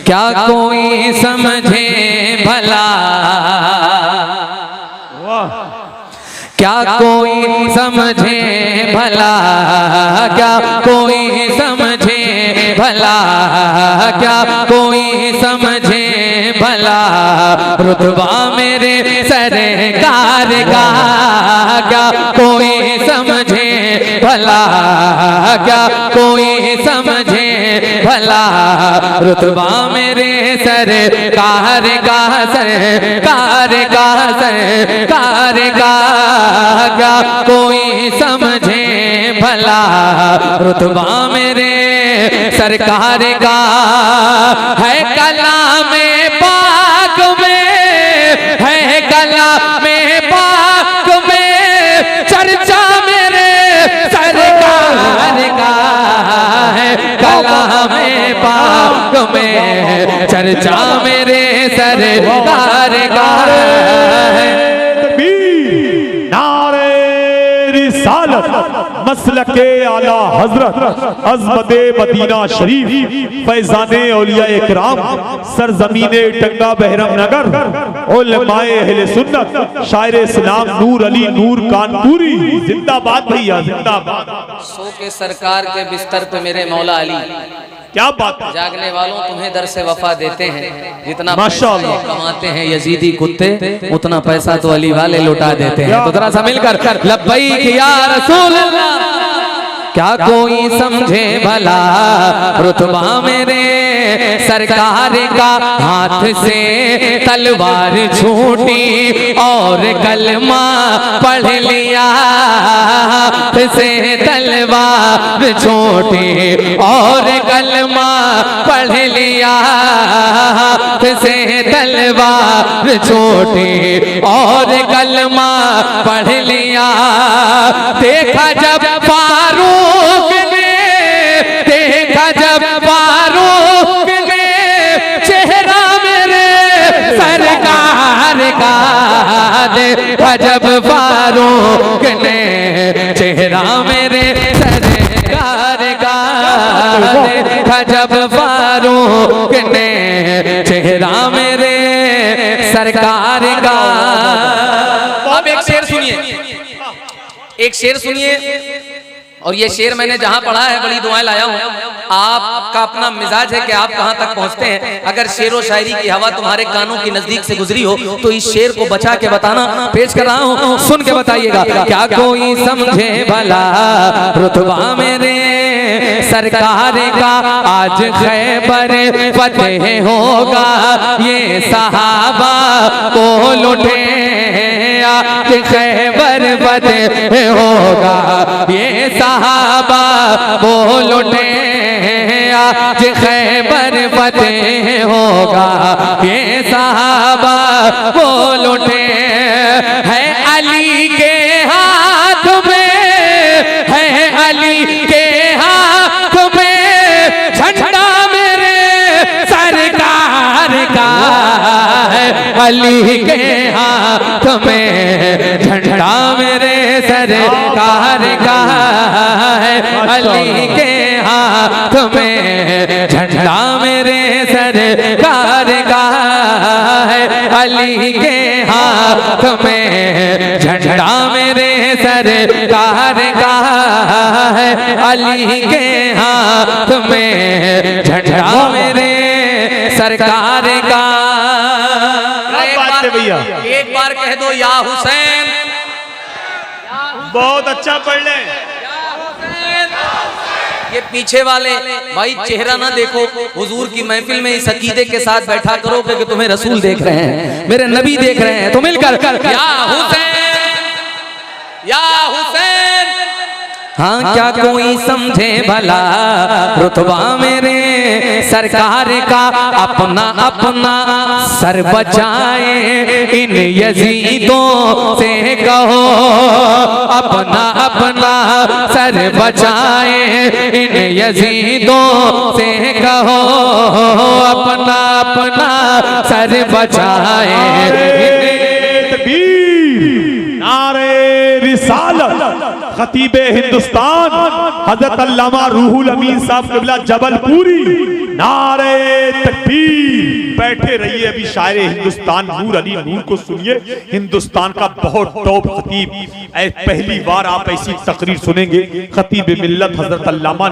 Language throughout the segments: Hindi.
क्या कोई समझे भला, क्या कोई समझे भला, क्या कोई समझे भला, क्या कोई समझे भला, रुतबा मेरे सरकार का, क्या कोई समझे भला, क्या कोई समझे भला, रुतबा मेरे सरकार का, सरकार का, सरकार का, क्या कोई समझे भला, रुतबा मेरे सरकार का है। कलामे पाक में है, कलामे पाक में चर्चा मेरे सरकार का है, कलामे पाक में चर्चा मेरे सरकार का है। मसलके आला हजरत अज़मते मदीना शरीफ फैज़ाने औलिया इकराम सरजमीने टंगा बहरम नगर उलमाए अहले सुन्नत शायर इस्लाम नूर अली नूर कानपुरी जिंदाबाद भैया जिंदाबाद। सो के सरकार के बिस्तर पे मेरे मौला अली, क्या बात, जागने वालों तुम्हें दर से वफा देते हैं, जितना माशाअल्लाह कमाते हैं यजीदी कुत्ते उतना पैसा तो अली वाले लुटा देते हैं। तो जरा सा मिलकर लब्बैक या रसूल अल्लाह। क्या कोई समझे भला, रुतबा मेरे सरकार का, हाथ से तलवार छूटी और कलमा पढ़ लिया, हाथ से तलवार छूटी और कलमा पढ़ लिया, हाथ से तलवार छूटी और कलमा पढ़ लिया। देखा जब फारूक ने, देखा जब फारूक ने चेहरा मेरे सरकार का, देखा जब फारूक ने चेहरा मेरे सरकार का, देखा जब फारूक ने चेहरा मेरे सरकार का। अब एक शेर सुनिए, एक शेर सुनिए, और ये शेर मैंने जहां पढ़ा है बड़ी दुआएं लाया हूं। आपका अपना मिजाज है कि आप कहां तक पहुंचते हैं। अगर शेर व शायरी की हवा तुम्हारे कानों की नजदीक से गुजरी हो तो इस शेर को बचा के बताना। पेश कर रहा हूं, सुन के बताइएगा। क्या कोई समझे भला, रुतबा मेरे सरकार का, आज खैबर फतेह होगा, ये सहाबा को लुटे, आज खैबर फतेह होगा, ये सहाबा बोल उठे, आज खैबर फतेह होगा, ये सहाबा बोल उठे। है अली के हाथ में, है अली के हाथ में झंडा मेरे सरकार का, है अली के हाथ में झंडा मेरे सरकार का, है अली के हाथ में झंडा मेरे सरकार का, है अली के हाथ में झंडा मेरे सरकार का, है अली के हाथ में झंडा मेरे सरकार का। भैया एक बार कह दो या हुसैन। बहुत अच्छा पढ़ ले। ये पीछे वाले भाई चेहरा ना देखो, हुजूर की महफिल में इस अकीदे के साथ बैठा करो क्योंकि तुम्हें रसूल देख रहे हैं, मेरे नबी देख रहे हैं। तो मिलकर या हुसैन, या हुसैन। हाँ क्या कोई समझे भला, रुतबा मेरे सरकार का, अपना अपना सर बचाए इन यजीदों से कहो, अपना अपना सर बचाए इन यजीदों से कहो, अपना अपना सर बचाए। नारे रिसालत खतीबे हिंदुस्तान हजरत अल्लामा रूहुल अमीन साहब क़िबला जबलपुरी, नारे तकबीर। बैठे रहिए। अभी शायर हिंदुस्तान नूर अली नूर को सुनिए, हिंदुस्तान का बहुत टॉप खतीब। पहली बार आप ऐसी तकरीर सुनेंगे। खतीब मिल्लत हजरत अल्लामा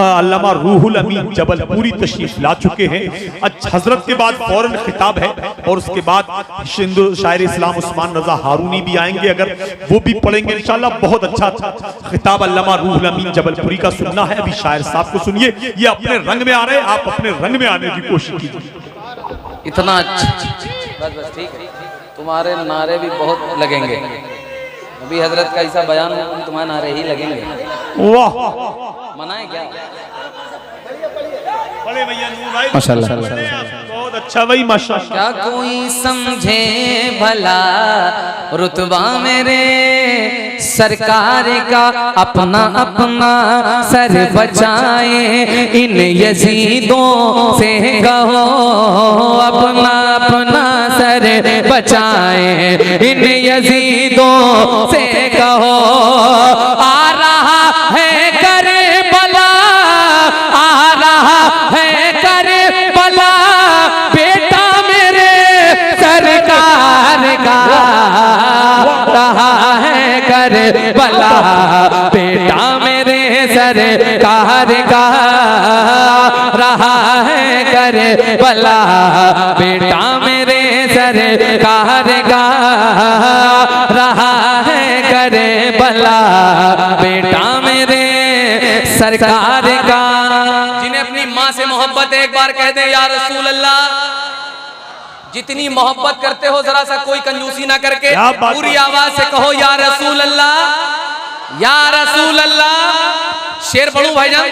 अल्लामा रूहुल अमीन जबलपुरी तशरीफ ला चुके हैं। अच्छा, हजरत के बाद फौरन खिताब है और उसके बाद शायर इस्लाम उस्मान रजा हारूनी भी आएंगे, अगर वो भी पढ़ेंगे इंशाल्लाह। बहुत अच्छा खिताब अल्लामा रूहुल अमीन जबलपुरी का सुनना है। अभी शायर साहब को सुनिए, ये अपने रंग में आ रहे हैं, आप अपने रंग में आने की कोशिश कीजिए। इतना अच्छा, बस ठीक है, तुम्हारे नारे भी बहुत लगेंगे। अभी हजरत का ऐसा बयान हो, तुम्हारे नारे ही लगेंगे। वाह, मनाए क्या? बड़े भैया नूर भाई माशाल्लाह, बहुत अच्छा भाई माशाल्लाह। क्या कोई समझे भला रुतबा मेरे सरकार का, अपना अपना सर बचाए इन यजीदों से कहो, अपना अपना सर बचाए इन यजीदों से कहो। आ रहा है करबला, आ रहा है करबला, बेटा मेरे सरकार का रहा है करबला, बेटा मेरे सरकार का रहा है करबला, बेटा मेरे सरकार का रहा है करबला, बेटा मेरे सरकार का। जिन्हें अपनी माँ से मोहब्बत है, एक बार कह दे या रसूल अल्लाह। जितनी मोहब्बत करते हो जरा सा कोई कंजूसी ना करके पूरी आवाज से कहो या रसूल अल्लाह, या रसूल अल्लाह। शेर पढ़ूं भाईजान,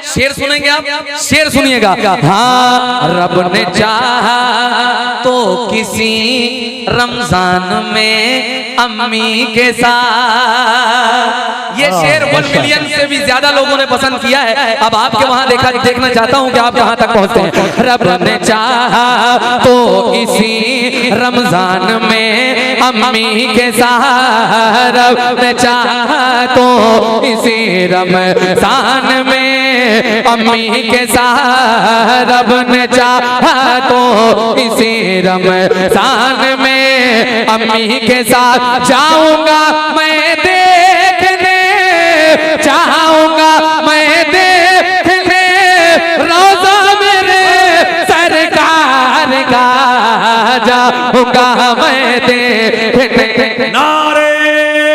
शेर सुनेंगे आप, शेर सुनिएगा। हाँ, रब ने चाहा तो किसी रमजान में अम्मी के साथ, ये शेर 1 मिलियन से भी ज्यादा लोगों ने पसंद किया है। अब आपके वहां देखना चाहता हूं कि आप कहां तक पहुंचते हैं। रब ने चाहा तो इसी रमजान में अम्मी के साथ, रब ने चाहा तो इसी रमजान में अम्मी के साथ, रब ने चाहा तो इसी रमजान में अम्मी के साथ जाऊंगा मैं देखने, चाहूंगा मैं देखने रोज़ा मेरे सरकार का, जाऊंगा मैं देखने। नारे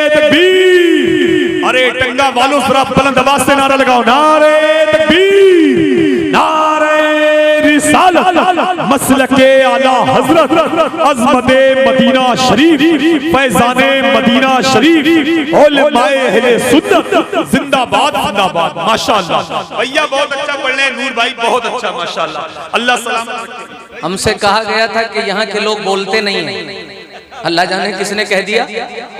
तकबीर, अरे टंगा वालों जरा बुलंद आवाज से नारा लगाओ। नारे तकबीर, नारे रिसालत, मसलके आला हजरत अज़मते मदीना शरीफ, फैज़ाने मदीना शरीफ, उलमाए अहले सुन्नत जिंदाबाद जिंदाबाद। माशाअल्लाह भैया बहुत अच्छा पढ़ रहे हैं, नूर भाई बहुत अच्छा माशाअल्लाह, अल्लाह सलामत रखे। हमसे कहा गया था कि यहाँ के लोग बोलते नहीं हैं, अल्लाह जाने किसने कह दिया।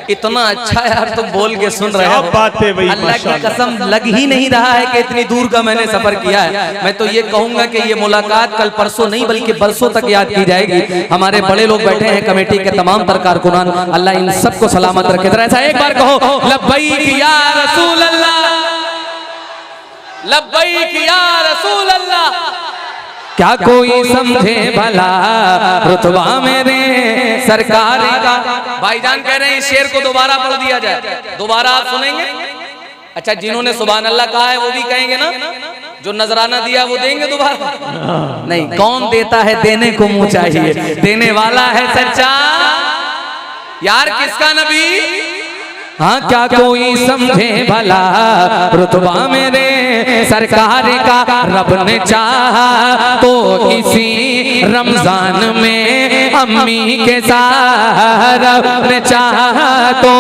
इतना अच्छा यार तुम बोल के सुन रहे हो, बात है भाई, अल्लाह की कसम लग ही नहीं रहा है कि इतनी दूर का मैंने सफर किया है। मैं तो ये कहूंगा कि ये मुलाकात कल परसों नहीं बल्कि बरसों तक याद की जाएगी। हमारे बड़े लोग बैठे हैं, कमेटी के तमाम तर कारकुनान, अल्लाह इन सबको सलामत रखे। जरा ऐसा एक बार कहो, लब्बैक या रसूल अल्लाह, लब्बैक या रसूल अल्लाह। क्या कोई समझे भला रुतबा मेरे सरकार का। भाईजान कह रहे हैं इस शेर को दोबारा पढ़ दिया जाए, दोबारा आप सुनेंगे। अच्छा, जिन्होंने सुभान अल्लाह कहा है वो भी कहेंगे ना, जो नजराना दिया वो देंगे दोबारा? नहीं, कौन देता है, देने को मुंह चाहिए, देने वाला है सच्चा यार। किसका नबी? हाँ, क्या कोई समझे भला रुतबा मेरे सरकार का, रब ने चाहा तो इसी रमजान में अम्मी के साथ, रब ने चाहा तो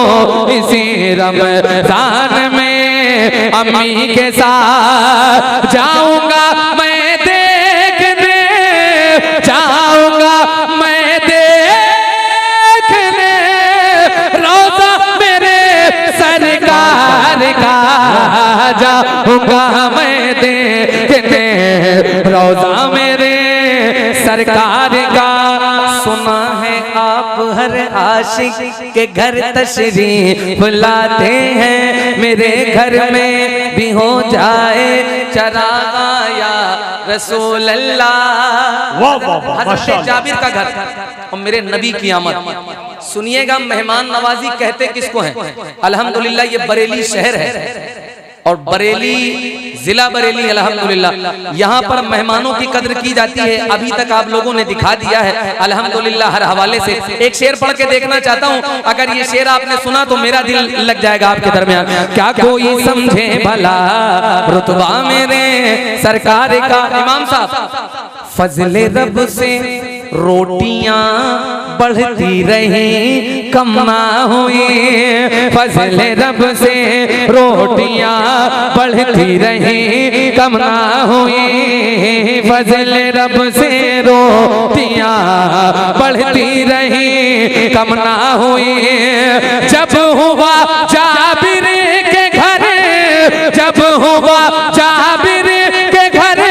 इसी रमजान में अम्मी के साथ जाऊंगा मैं देखने, जाऊंगा मैं देखने रोज़ा मेरे सरकार का, जाऊंगा मैं देखने रोज़ा मेरे सरकार का। सुना है आप हर आशिक के घर तशरीफ लाते हैं, मेरे घर में भी हो जाए चरागा या रसूल अल्लाह। वाह वाह वाह, हज़रत माशाअल्लाह। जाबिर का घर और मेरे नबी की आमद। सुनिएगा, मेहमान नवाजी कहते किसको है? अल्हम्दुलिल्लाह ये बरेली शहर है और बरेली जिला बरेली अल्हम्दुलिल्लाह, यहाँ पर मेहमानों की कद्र की जाती है। अभी तक आप लोगों ने दिखा दिया है अल्हम्दुलिल्लाह हर हवाले से। एक शेर पढ़ के देखना चाहता हूँ, अगर ये शेर आपने सुना तो मेरा दिल लग जाएगा आपके दरमियान। क्या कोई समझे भला रुतबा मेरे सरकार का। इमाम साहब, फजले रब से रोटियां बढ़ती रही कम ना हुई, फजले रब से रोटियां बढ़ती रही कम ना हुई, फजले रब से रोटियां बढ़ती रही कम ना हुई। जब हुआ जाबिर के घर, जब हुआ जाबिर के घर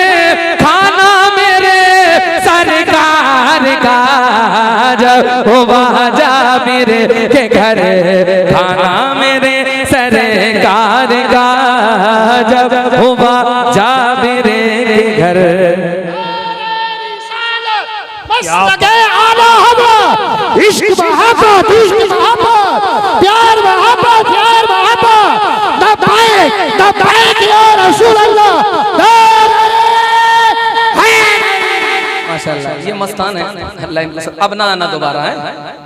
खाना मेरे सरकार का, जब हुआ जाबिर के घर खाना मेरे सरकार का, जब हुआ जाबिर के घर। इश्क मोहब्बत, इश्क मोहब्बत, प्यार मोहब्बत, प्यार मोहब्बत, लब्बैक लब्बैक या रसूल अल्लाह। माशाल्लाह, ये मस्तान है। अब ना आना दोबारा है,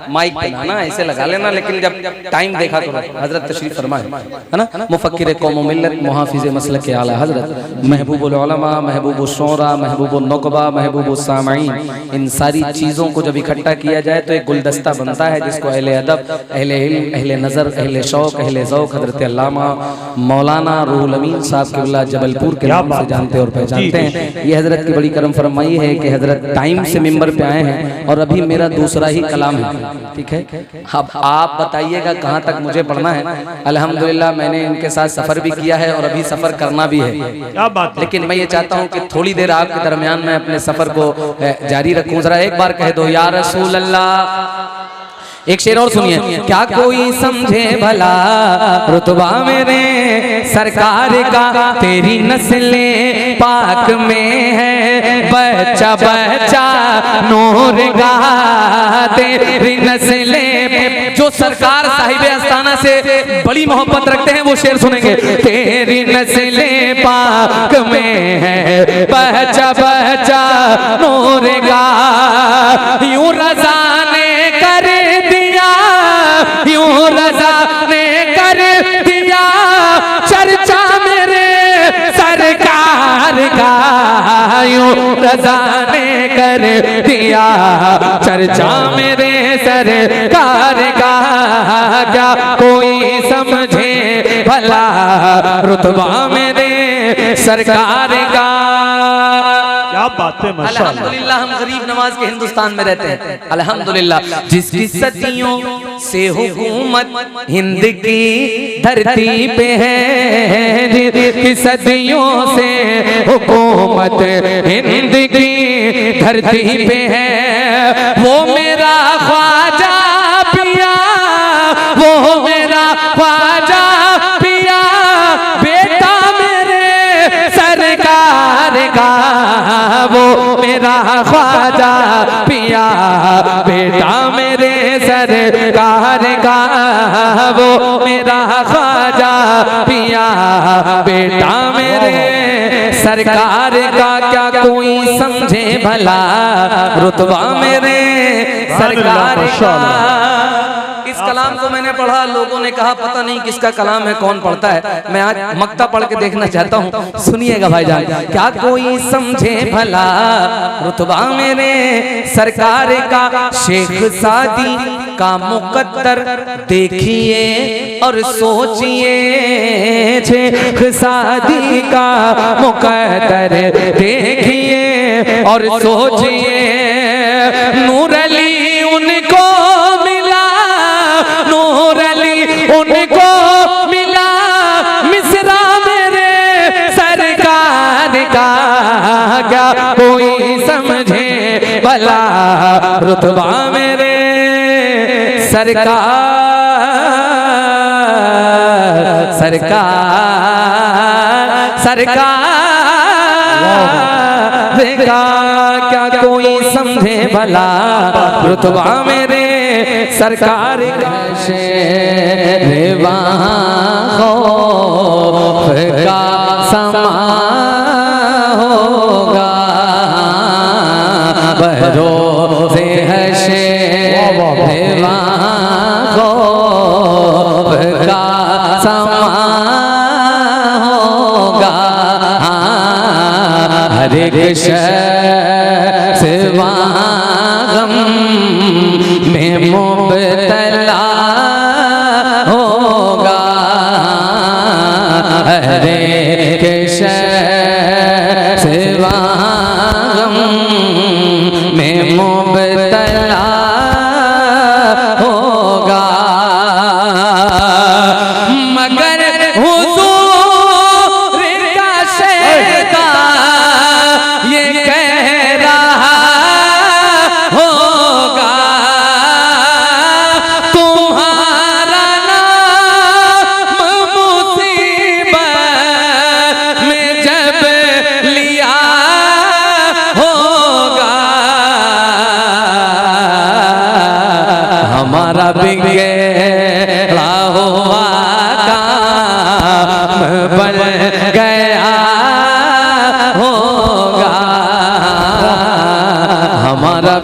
माइक पे आना, ऐसे लगा लेना, लेकिन जब टाइम देखा तो हजरत तशरीफ फरमाए, है ना। मुफक्किर कौम मिल्लत, मुहाफिज मसलक के आला हजरत, महबूबुल उलमा, महबूबुल शोरा, महबूबुल नुकबा, महबूबुल सामईन, इन सारी चीज़ों को जब इकट्ठा किया जाए तो एक गुलदस्ता बनता है जिसको अहले अदब, अहले इल्म, अहले नज़र, अहले शौक, अहले ज़ौक़ हजरत अल्लामा मौलाना रूहुल अमीन साहब क़िबला जबलपुर के नाम से जानते और पहचानते हैं। ये हजरत की बड़ी करम फरमाई है कि हजरत टाइम से मिंबर पे आए हैं और अभी मेरा दूसरा ही कलाम है, ठीक है। अब आप बताइएगा कहाँ तक मुझे पढ़ना है। अल्हम्दुलिल्लाह मैंने इनके साथ सफर भी किया है और अभी सफर करना भी है, क्या बात। लेकिन मैं ये चाहता हूँ कि थोड़ी देर आपके दरमियान में अपने सफर को जारी रखूं। जरा एक बार कह दो या रसूल अल्लाह। एक शेर और सुनिए, क्या कोई समझे भला रुतबा मेरे सरकार का, तेरी नस्ले पाक में है बच्चा बच्चा नूर गा, तेरी नस्ले। जो सरकार साहिबे आस्ताना से बड़ी मोहब्बत रखते हैं वो शेर सुनेंगे। तेरी नस्ले पाक में है बच्चा बच्चा नूर गा, यूं रज़ा ने कर दिया, यूं रज़ा ने कर दिया चर्चा मेरे सरकार का, यूं रज़ा ने कर दिया चर्चा मेरे सरकार का। क्या कोई समझे भला रुतबा मेरे सरकार का। क्या बात है, माशाअल्लाह। अल्हम्दुलिल्लाह हम गरीब नवाज के हिंदुस्तान में रहते हैं। अल्हम्दुलिल्लाह जिसकी सदियों से हुकूमत हिंद की धरती पे है, जिसकी सदियों से हुकूमत हिंद की धरती पे है, वो मेरा ख्वाजा पिया, वो मेरा ख्वाजा पिया, बेटा मेरे सरकार का, वो मेरा ख्वाजा पिया, बेटा मेरे सरकार का, वो मेरा ख्वाजा पिया, बेटा मेरे सरकार का। क्या कोई समझे भला रुतबा मेरे सरकार का। इस कलाम को मैंने पढ़ा, लोगों ने कहा पता नहीं किसका कलाम है, कौन पढ़ता है। मैं आज मक्ता पढ़ के देखना चाहता हूँ, सुनिएगा भाईजान। क्या कोई समझे भला रुतबा मेरे सरकार का, शेख सादी का मुकद्दर देखिए और सोचिए, शेख सादी का मुकद्दर देखिए और सोचिए। नूर अली उनको मिला, नूर अली उनको मिला, मिसरा मेरे सरकार का। क्या कोई समझे भला रुतबा मेरे सरकार, सरकार, सरकार, का क्या कोई समझे भला, रुतबा मेरे सरकार का शेरवा खौफ का समा होगा, बरोज़े हश्र खौफ का समा होगा, हर एक शख्स गम में मुब्तला होगा, हर एक शख्स गम में मुब्तला होगा, मगर हुजूर का शैदा ये कह रहा होगा, तुम्हारा नाम मुसीबत में जब लिया होगा, हमारा बिगड़ा हुआ काम बन गया होगा, हमारा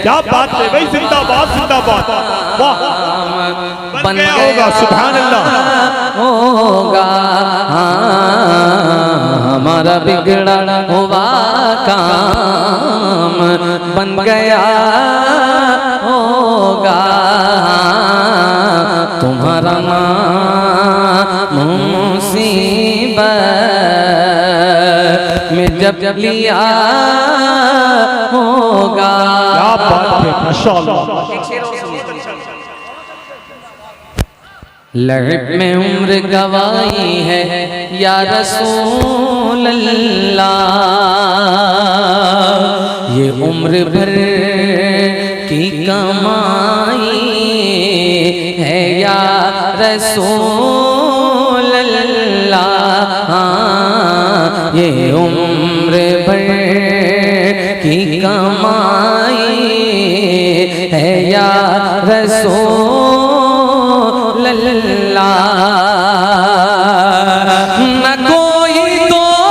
क्या बात है भाई, जिंदाबाद जिंदाबाद, वाह बन गया होगा, सुभान अल्लाह होगा, हमारा बिगड़ा हुआ काम बन गया होगा, तुम्हारा नाम मुसीबत में जब लिया होगा। क्या बात है, माशाअल्लाह। लहब में उम्र गवाई है या रसूल अल्लाह, ये उम्र भर की कमाई है या रसूल अल्लाह, ये उम्र भर की कमाई है या रसूल अल्लाह, न कोई दोस्त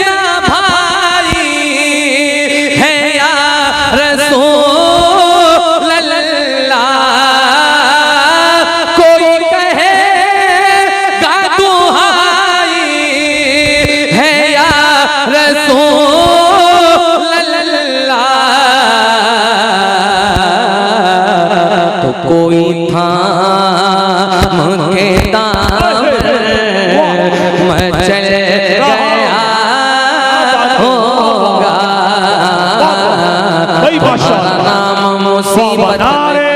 या भाई है या रसूल अल्लाह, कोई कहेगा दुहाई है या रसूल अल्लाह, तो कोई थाम के दाम चल गया होगा, नाम मुसीबत नारे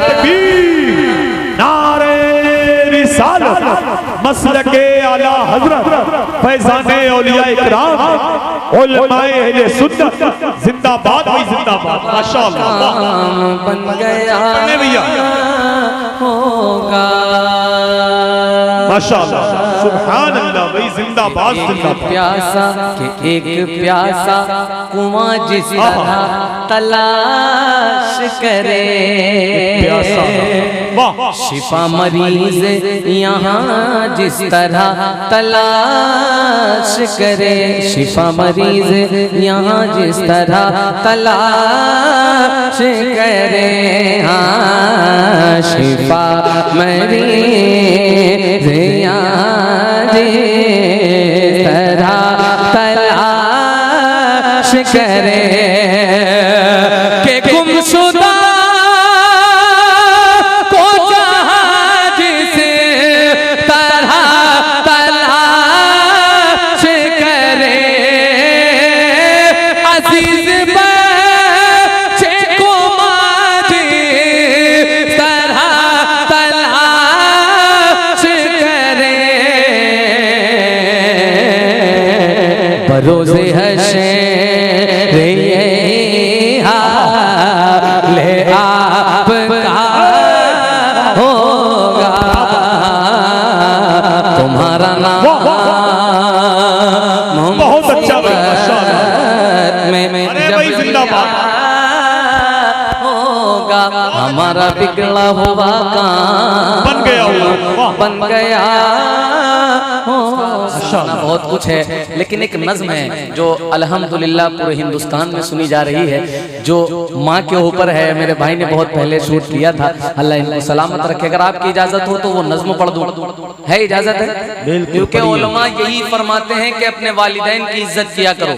तकबीर, नारे रिसालत, मसलके आला हजरत फैजाने औलिया इकराम उलमाए अहले सुन्नत, जिंदाबाद भाई जिंदाबाद, माशाअल्लाह बन गया भैया, होगा, माशाअल्लाह सुभान अल्लाह भाई, जिंदाबाद जिंदाबाद। प्यासा के एक प्यासा कुआं जिस तरह तलाश करे, प्यासा वाह, शिफा मरीज यहाँ जिस तरह तलाश करे, शिफा मरीज यहाँ जिस तरह तलाश करे, हाँ शिफा मरीज यहाँ जिस तरह तलाश करे, के गुमशुदा को जहाँ जिस तरह तलाश करे, अजीज बच्चे को माँ जिस तरह तलाश करे, बरोज़े हश्र ले आपका होगा, तुम्हारा नाम बहुत अच्छा भाई, माशाअल्लाह। में अरे भाई जिंदाबाद। होगा हमारा बिगड़ा हुआ काम बन गया हुआ, वाह। बन गया बहुत कुछ है, लेकिन एक नज्म है जो अल्हम्दुलिल्लाह पूरे हिंदुस्तान में सुनी जा रही है, जो माँ के ऊपर है। मेरे भाई ने बहुत पहले शूट किया था, अल्लाह इनको सलामत रखे। अगर आपकी इजाजत हो तो वो नज्म पढ़ दूं, है इजाजत है? क्योंकि उलमा यही फरमाते हैं कि अपने वालिदैन की इज्जत किया करो,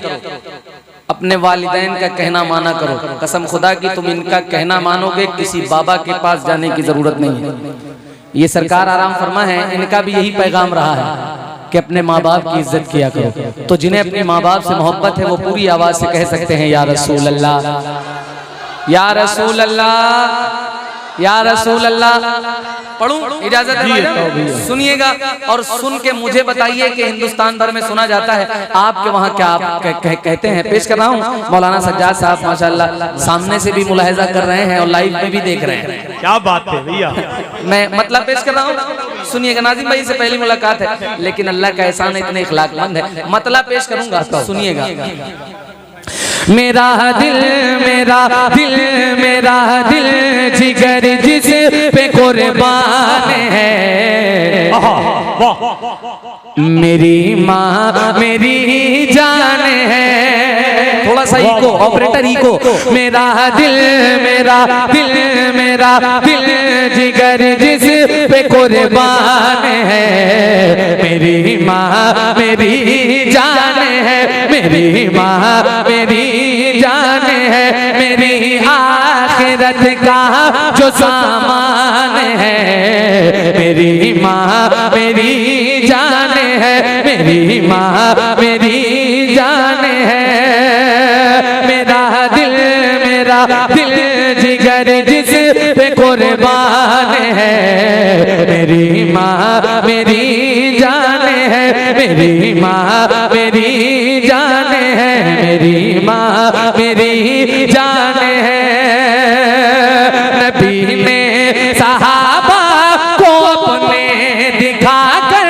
अपने वालिदैन का कहना माना करो। कसम खुदा की तुम इनका कहना मानोगे, किसी बाबा के पास जाने की जरूरत नहीं है। ये सरकार आराम फरमा है, इनका भी यही पैगाम रहा है कि अपने माँ बाप की इज्जत किया करो। तो जिन्हें अपने माँ बाप से मोहब्बत है वो पूरी आवाज से कह सकते हैं या रसूल अल्लाह, या रसूल अल्लाह, या रसूल अल्लाह। पढ़ूं? इजाजत है भाई? सुनिएगा और सुन के मुझे बताइए कि हिंदुस्तान भर में सुना जाता है, आपके वहाँ क्या आप कहते हैं? पेश कर रहा हूँ। मौलाना सज्जाद साहब माशाल्लाह सामने से भी मुलाहिजा कर रहे हैं और लाइव में भी देख रहे हैं। क्या बात है भैया, मैं मतलब पेश कर रहा हूँ, सुनिएगा। नाज़िम भाई से पहली मुलाकात है, लेकिन अल्लाह का एहसान है, इतने इखलाकमंद है। मतलब पेश करूंगा, सुनिएगा। मेरा दिल मेरा दिल मेरा दिल जिगर जिस पे कुर्बान है, मेरी माँ मेरी जान है। थोड़ा सा इको, ऑपरेटर इको। मेरा दिल मेरा दिल मेरा दिल जिगर जिस पे कुर्बान है, मेरी माँ मेरी जान है, मेरी माँ मेरी जान है, मेरी आखिरत का जो सामान है, मेरी माँ मेरी जान है, मेरी माँ मेरी जान है। मेरा दिल जिगर जिस पे कुर्बान है, मेरी माँ मेरी जान है, मेरी माँ मेरी जान है, मेरी माँ मेरी जान है। नबी ने सहाबा को अपने दिखाकर,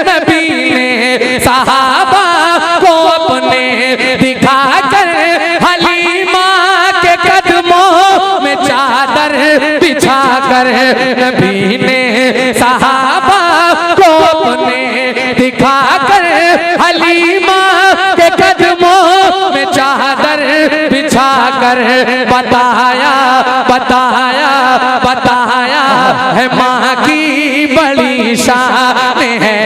नबी ने सहाबा को अपने दिखाकर, हलीमा के कदमों में चादर बिछाकर, नबी ने सहाबा को अपने दिखाकर, हलीमा के कदमों में चादर बिछाकर, बताया बताया बताया है माँ की बड़ी शान है,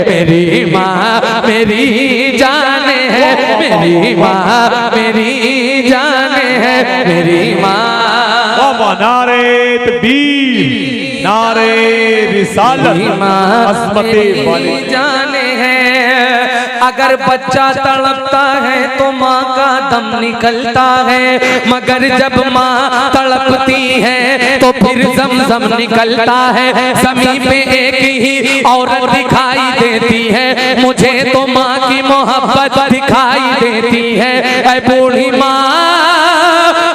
मेरी माँ मेरी जान है, मेरी माँ मेरी जान है, मेरी माँ। नारे तकबीर, नारे रिसालत, अज़मते वाले जाने हैं। अगर बच्चा तड़पता है तो माँ का दम निकलता है, मगर जब माँ तड़पती है तो फिर ज़मज़म निकलता है। ज़मीन पे एक ही औरत दिखाई देती है, मुझे तो माँ की मोहब्बत दिखाई देती है। ऐ बूढ़ी माँ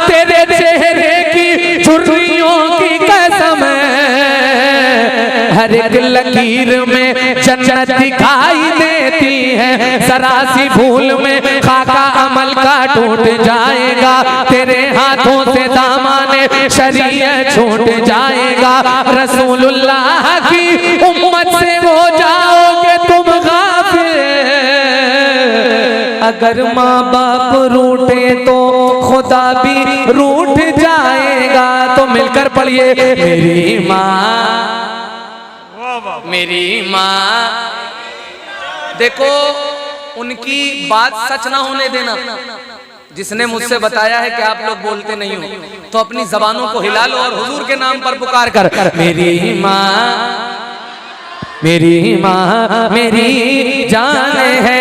तेरे चेहरे की झुर्रियों की कसम है, हर एक लकीर में जन्नत दिखाई देती है। जरा सी भूल में खाका अमल का टूट जाएगा, तेरे हाथों से दामन शरीयत छूट जाएगा। रसूलुल्लाह की उम्मत से हो जाओगे तुम गाफिल, अगर माँ बाप रूठे तो खुदा भी रूठ जाएगा। तो मिलकर पढ़िए, मेरी माँ मेरी माँ। देखो उनकी बात सच ना होने देना। जिसने मुझसे बताया है कि आप लोग बोलते नहीं हो, तो अपनी जबानों को हिला लो और हुजूर के नाम पर पुकार कर, मेरी माँ मेरी माँ मेरी जान है।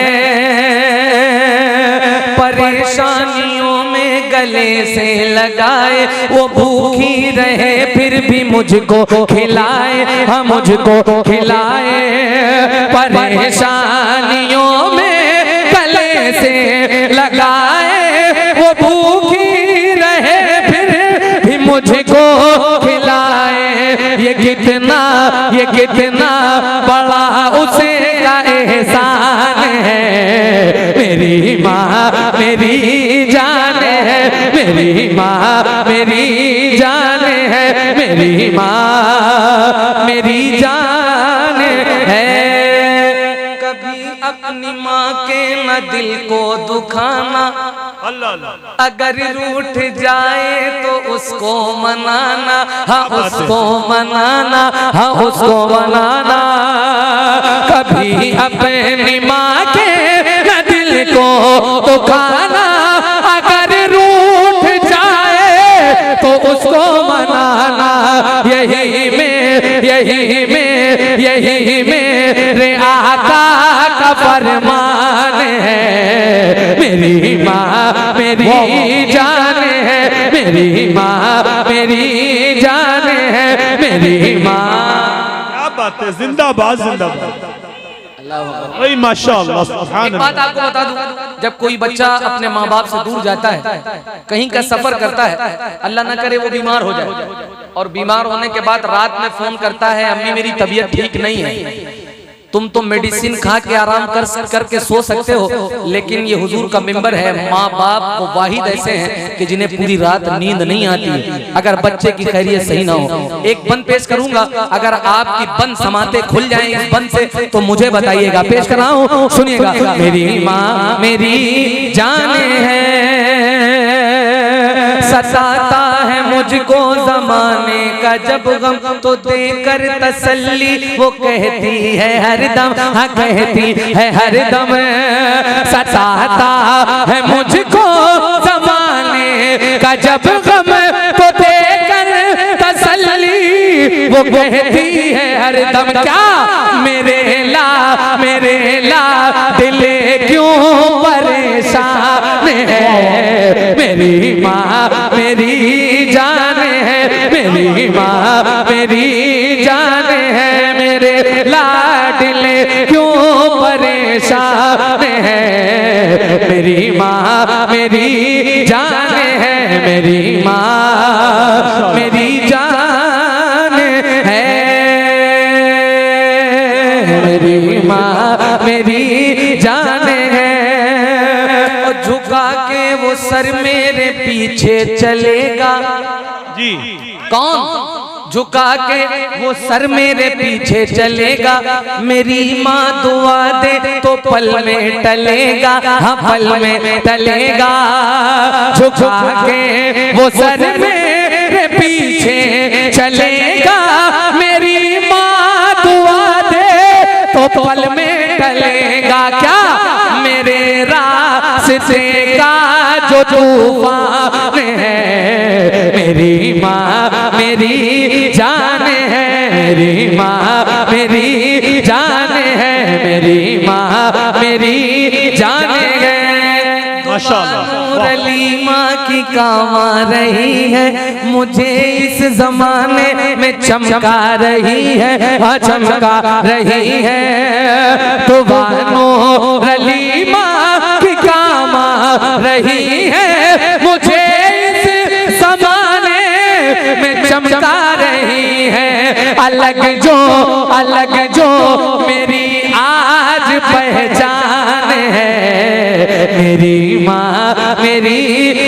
परेशानियों में गले से लगाए, वो भूखी रहे फिर भी मुझको खिलाए, हाँ मुझको खिलाए। परेशानियों में गले से लगाए, वो भूखी रहे फिर भी मुझको खिलाए। ये कितना बड़ा उसे का एहसान है, मेरी माँ मेरी जान है, मेरी माँ मेरी जान है, मेरी माँ मेरी जान है। कभी अपनी माँ के न दिल को दुखाना, अगर रूठ जाए तो उसको मनाना, हाँ उसको मनाना, हाँ उसको मनाना। कभी अपनी माँ के न दिल को दुखाना, अगर रूठ जाए तो उसको मनाना। यही मेरे आका का फरमान है। मेरी माँ मेरी जान है, मेरी माँ मेरी जान है, मेरी माँ। क्या बात है, जिंदाबाद जिंदाबाद, वही माशाअल्लाह सुभान एक बात आपको बता दूं, जब कोई बच्चा अपने माँ बाप से दूर जाता है, कहीं का सफर करता है, अल्लाह ना करे वो बीमार हो जाए, और बीमार होने के बाद रात में फोन करता है, अम्मी मेरी तबीयत ठीक नहीं है। तुम तो मेडिसिन खा के आराम करके सो सकते हो, लेकिन ये हुजूर का मिंबर है। माँ बाप वो वाहिद ऐसे हैं कि जिन्हें पूरी रात नींद नहीं आती अगर बच्चे की खैरियत सही ना हो। एक बंद पेश करूंगा, अगर आपकी बंद समाते खुल जाएं इस बंद से तो मुझे बताइएगा। पेश कर रहा हूं, सुनिएगा। मेरी माँ मेरी जान है, सताता है मुझको जमाने का जब गम, तो देकर तसल्ली वो कहती है हरदम, हाँ कहती है हरदम। सताता है मुझको जमाने का जब गम, तो देकर तसल्ली वो कहती है हरदम। क्या मेरे ला दिल क्यों परेशान है। मेरी माँ मेरी जान है, मेरी माँ मेरी जान है, मेरे लाडले क्यों परेशान है। मेरी माँ मेरी जान है, मेरी माँ मेरी जान है, मेरी माँ मेरी जान है। और झुका के वो सर मेरे पीछे चलेगा जी। कौन? झुका के वो सर मेरे पीछे चलेगा। मेरी माँ दुआ दे तो पल में टलेगा, हाँ पल में टलेगा। झुका के वो सर मेरे पीछे चलेगा। मेरी माँ दुआ दे तो पल में टलेगा। क्या मेरे रास्ते का जो तूफान है। मेरी माँ मेरी जान है, मेरी माँ मेरी जान है, मेरी माँ मेरी जान है। माशाअल्लाह। अली माँ की काम आ रही है, मुझे इस जमाने में चमका रही है, हाँ चमका रही है। तो बानो अली माँ की काम आ रही है, मुझे इस जमाने में चमका रही है। अलग जो मेरी आज पहचान है। मेरी माँ मेरी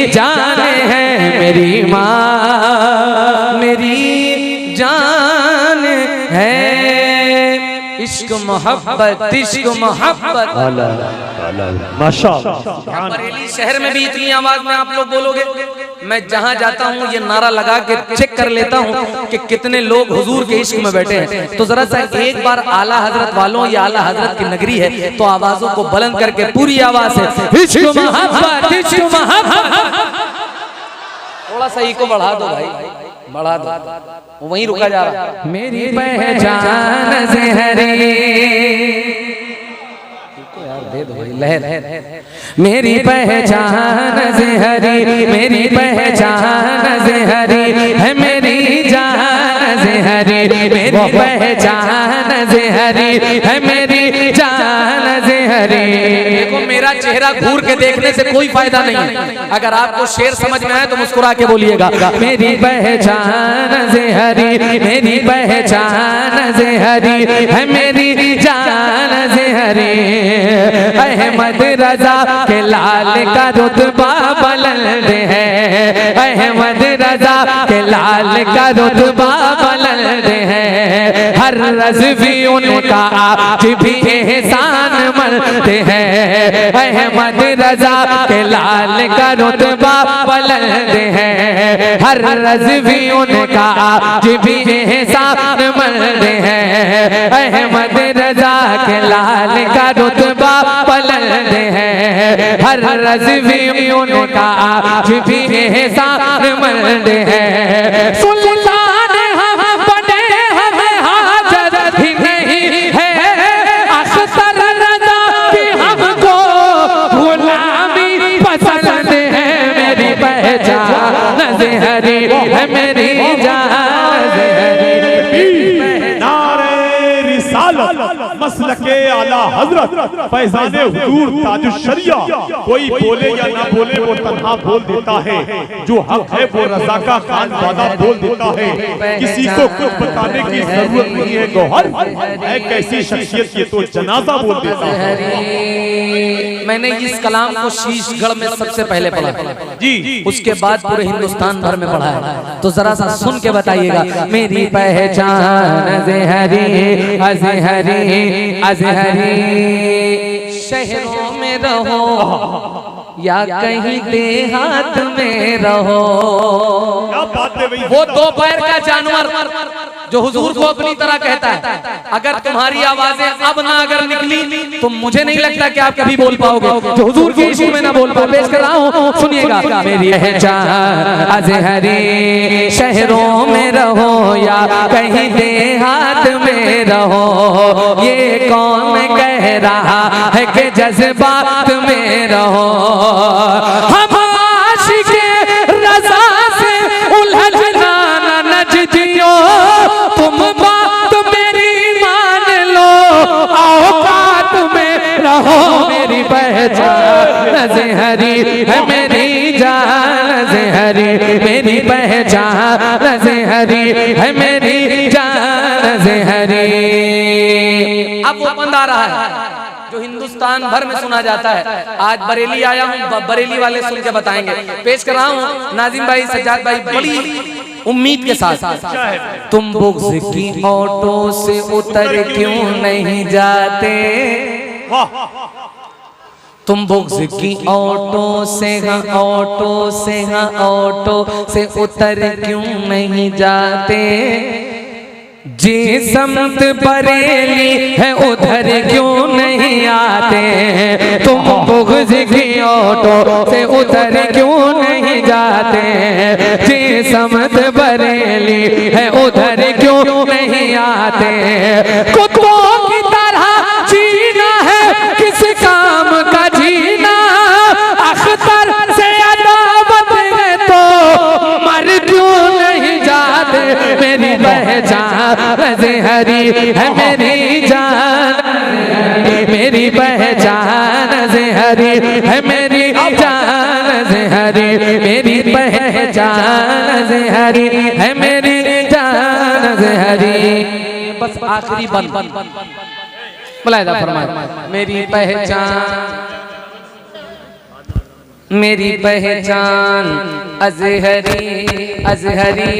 जान है, मेरी माँ मेरी जान है। इश्क मोहब्बत, इश्क मोहब्बत। माशाअल्लाह। बरेली शहर में भी इतनी आवाज में आप लोग बोलोगे। मैं जहां जाता हूं ये नारा लगा के चेक कर लेता हूं कि कितने लोग हुजूर के इश्क में बैठे हैं। तो जरा सा एक बार आला हजरत वालों, ये आला हजरत की नगरी है, तो आवाजों को बुलंद करके पूरी आवाज से इश्क मोहब्बत, इश्क मोहब्बत। थोड़ा सा इको बढ़ा दो भाई, बढ़ा दो, वहीं रुका जा रहा। मेरी पहचान से हरी, दे दो भाई लहर। मेरी पहचान से हरी, मेरी पहचान से हरी है, मेरी जान से हरी, मेरी पहचान से हरी है, मेरी जान से हरी। देखो मेरा मेरा चेहरा घूर के देखने से कोई फायदा नहीं है। अगर आपको शेर समझ में आए तो मुस्कुरा के बोलिएगा, मेरी पहचान से हरी, मेरी पहचान से हरी है, मेरी जान से हरी। अहमद रजा के लाल का रुतबा बुलंद है, अहमद रजा के लाल का रुतबा बुलंद है। हर रज़वी उनका आज भी एहसान मरते हैं, अहमद रजा के लाल का रुतबा बुलंद है। हर रज़वी उनका आज भी एहसान मरते हैं, अहमद रजा के लाल का रुतबा बुलंद है। हर रज़वी उनका आज भी एहसान मरते हैं। सुल्तान हम बने हमें हाजत ही नहीं है, अख्तर रज़ा की हमको गुलामी पसंद है। मेरी पहचान से हरी है, मेरी जान से हरी। नारे रिसालत मसलके आला हजरत फैजाने हुजूर ताजुश्शरिया। कोई बोले या ना बोले वो तन्हा बोल देता है, जो हक है वो रज़ा का खान वादा बोल देता है। किसी को कुछ बताने की जरूरत नहीं है, गौहर है कैसी शख्सियत ये तो जनाजा बोल देता है। मैंने इस कलाम को शीशगढ़ में सबसे पहले पढ़ा जी, उसके बाद पूरे हिंदुस्तान भर में पढ़ा है, तो जरा सा सुन के बताइएगा। मेरी पहचान अज़हरी अज़हरी अज़हरी, शहरों में रहो या कहीं देहात में रहो। क्या बात है भाई। वो दो पैर का जानवर जो हुजूर को अपनी तरह कहता है, अगर तुम्हारी आवाजें अब ना अगर निकली तो मुझे नहीं लगता कि आप कभी बोल पाओगे, जो हुजूर के इश्क में ना बोल पाओ। पेश कर रहा हूँ, सुनिएगा। मेरी पहचान अज़हरी, शहरों में रहो या कहीं देहात में रहो, ये कौन कह रहा है कि जज्बात में रहो। हम आशिक़े रज़ा से उलझना न नजदियो, तुम बात मेरी मान लो, औकात में रहो। मेरी पहचान अज़हरी है, मेरी जान अज़हरी, मेरी पहचान अज़हरी है, मेरी जान अज़हरी। अब वो बंद आ रहा है जो हिंदुस्तान भर में सुना जाता है। आज बरेली आया हूँ, बरेली वाले सुन के बताएंगे। पेश कर रहा हूँ नाजिम भाई, सज्जाद भाई, बड़ी उम्मीद के साथ। तुम बुग़्ज़ की ऑटो से उतर क्यों नहीं जाते, तुम बुग़्ज़ की ऑटो से ऑटो से उतर क्यों नहीं जाते, जी समत बरेली है उधर क्यों नहीं आते, तुम बुग़्ज़ की ऑटो से उधर क्यों नहीं जाते, जी समत बरेली है उधर क्यों नहीं आते। कुत्तों की तरह जीना है, किस काम का जीना, अख्तर से अदावत है तो मर क्यों नहीं जाते। मेरी पहचान अज़हरी है, मेरी जान, मेरी पहचान अज़हरी है, मेरी जान अज़हरी, मेरी पहचान अज़हरी है, मेरी जान अज़हरी। बस आखिरी बंद मुलाहिज़ा फरमाए। मेरी पहचान, मेरी पहचान अज़हरी अज़हरी,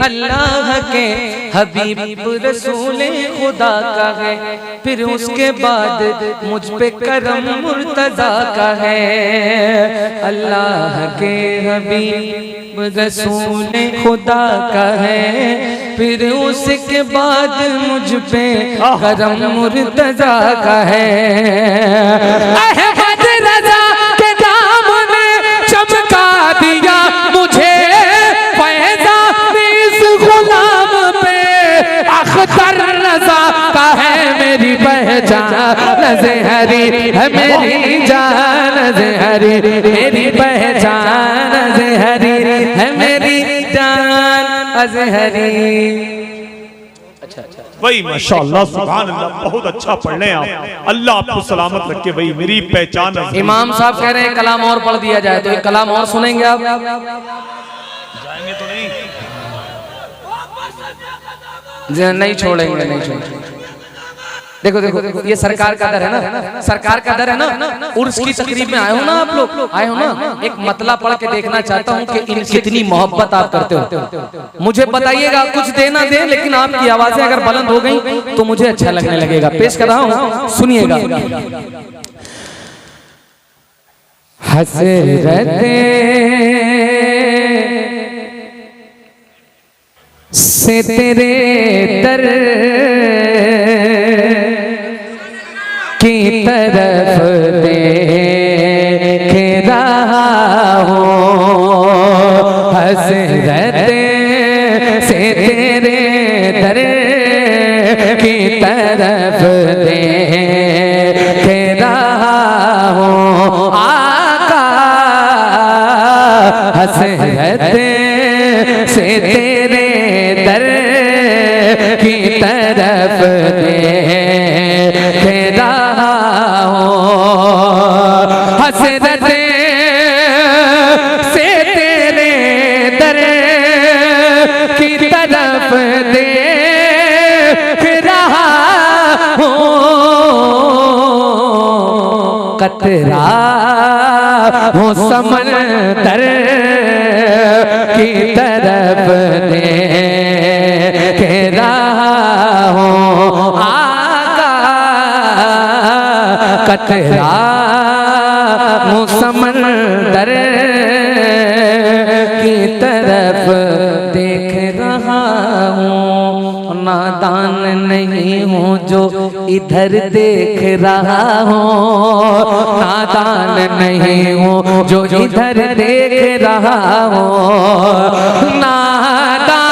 अल्लाह के हबीब रसूल खुदा का है, फिर उसके बाद मुझ पे करम मुर्तज़ा का है। अल्लाह के हबीब रसूल खुदा का है, फिर उसके बाद मुझ पे करम मुर्तज़ा का है। अहमद रज़ा के नाम ने चमका दिया मुझे, फैज़ान इस गुलाम पे अख्तर रज़ा का है। मेरी पहचान अज़हरी है, मेरी जान अज़हरी, मेरी पहचान अज़हरी है, मेरी जान अज़हरी। अच्छा भाई माशाअल्लाह सुभान अल्लाह, बहुत अच्छा पढ़ रहे हैं आप, अल्लाह आपको सलामत रखे भाई। मेरी पहचान इमाम साहब कह रहे हैं कलाम और पढ़ दिया जाए, तो एक कलाम और सुनेंगे आप? जाएंगे तो नहीं, नहीं छोड़ेंगे, नहीं छोड़ेंगे। देखो देखो देखो, ये सरकार का दर है ना, सरकार का दर है ना। उर्स की तकरीब में आए हो ना आप लोग, आए हो ना, एक मतला पढ़ के देखना चाहता हूँ कि इन कितनी मोहब्बत आप करते हो। मुझे बताइएगा, कुछ देना दे, लेकिन आपकी आवाजें अगर बुलंद हो गई तो मुझे अच्छा लगने लगेगा। पेश कर रहा हूँ, सुनिएगा। हसरते से तेरे दर की तरफ देख रहा हूँ, हसरत से तेरे दर की तरफ देख रहा हूँ आका, हसरत से तेरे दर की तरफ देख रहा हूँ, हसरत से तेरे दर की तरफ देख रहा हूँ, कतरा हूँ समंदर की तरफ देख रहा हूँ आका, कतरा हूँ समंदर की तरफ देख रहा हूँ, नादान नहीं हूँ जो इधर देख रहा हूँ, नादान नहीं हूँ जो इधर देख रहा हूँ, नादान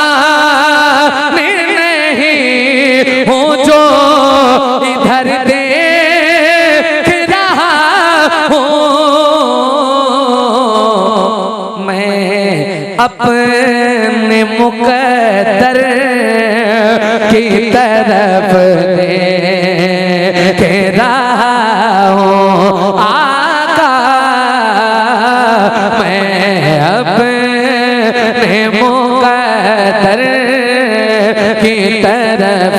नहीं हूँ जो इधर देख रहा हूँ, मैं अपने मुकद्दर की तरफ देख रहा हूँ आका, मैं अपने मुकद्दर की तरफ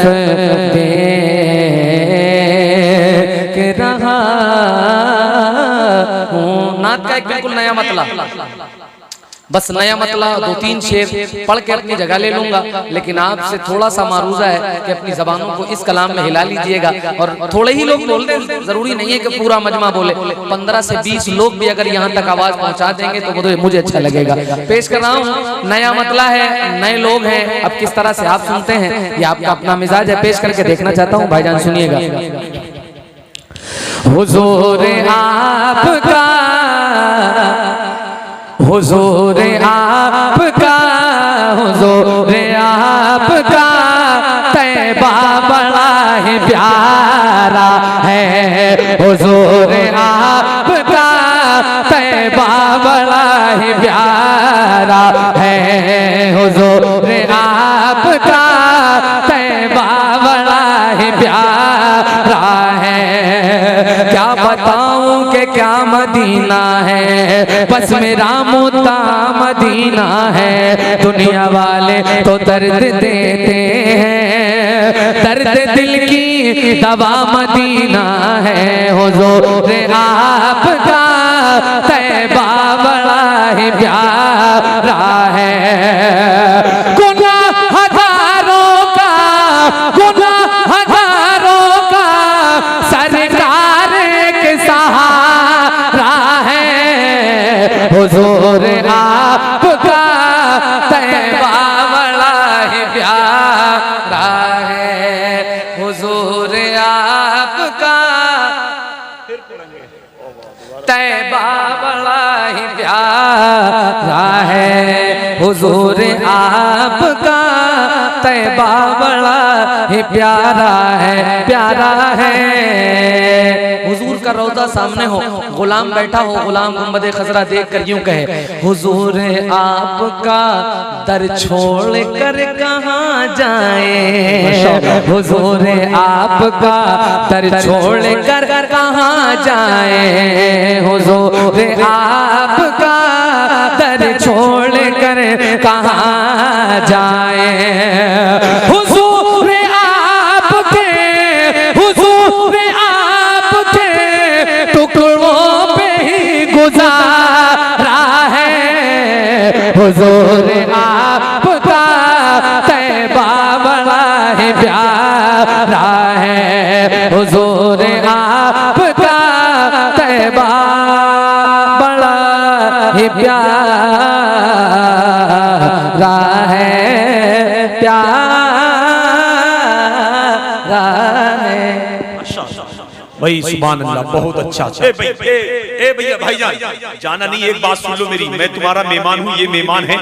देख रहा हूँ। नात का एक बिल्कुल नया मतलब, बस नया मतलब 2-3 शेर पढ़ के अपनी जगह ले लूंगा, लेकिन आपसे थोड़ा सा मारूजा है कि अपनी जबानों को इस कलाम में हिला लीजिएगा। और थोड़े ही लोग बोल दें, जरूरी नहीं है कि पूरा मजमा बोले, 15 से 20 लोग भी अगर यहाँ तक आवाज पहुंचा देंगे तो मुझे अच्छा लगेगा। पेश कर रहा हूँ, नया मतला है, नए लोग हैं, अब किस तरह से आप सुनते हैं ये आपका अपना मिजाज है, पेश करके देखना चाहता हूँ। भाईजान सुनिएगा। हुजूर आपका, हुजूर आपका, हुजूर आपका तैबा बड़ा ही प्यारा है, हुजूर आपका तैबा बड़ा ही प्यारा है, हुजूर आपका तैबा बड़ा ही प्यारा है। क्या बताऊं कि क्या मदीना है, बस मेरा मुद्दा मदीना है। दुनिया वाले तो दर्द देते हैं, दर्द दिल की दवा मदीना है। हुजूर आपका तैबा बड़ा ही प्यारा है। गुनाह हजारों का, गुनाह हजारों का सरकार के सहारा है। हुजूर आपका तैबा बड़ा ही प्यारा है। हुजूर आपका तैबा बड़ा ही प्यारा है। हुजूर आपका तैबा बड़ा ही प्यारा है, प्यारा है। हुजूर का रौजा सामने हो, गुलाम बैठा हो, गुलाम गुंबद खजरा देख कर यूं कहे, हुजूर आपका दर छोड़ कर कहाँ जाए, हुजूर आपका दर छोड़ कर कहाँ जाए, हुजूर आपका दर छोड़ कर कहाँ जाए, हुजूर आपके टुकड़ों पे ही गुजारा है, हुजूर आपका तैबा बड़ा ही प्यारा है, हुजूर आपका तैबा बड़ा ही प्यारा है, प्यारा है। भाई सुभान अल्लाह, बहुत अच्छा। भैया भाईजान जाना नहीं, एक बात सुन लो मेरी, मैं तुम्हारा मेहमान हूँ, ये मेहमान है।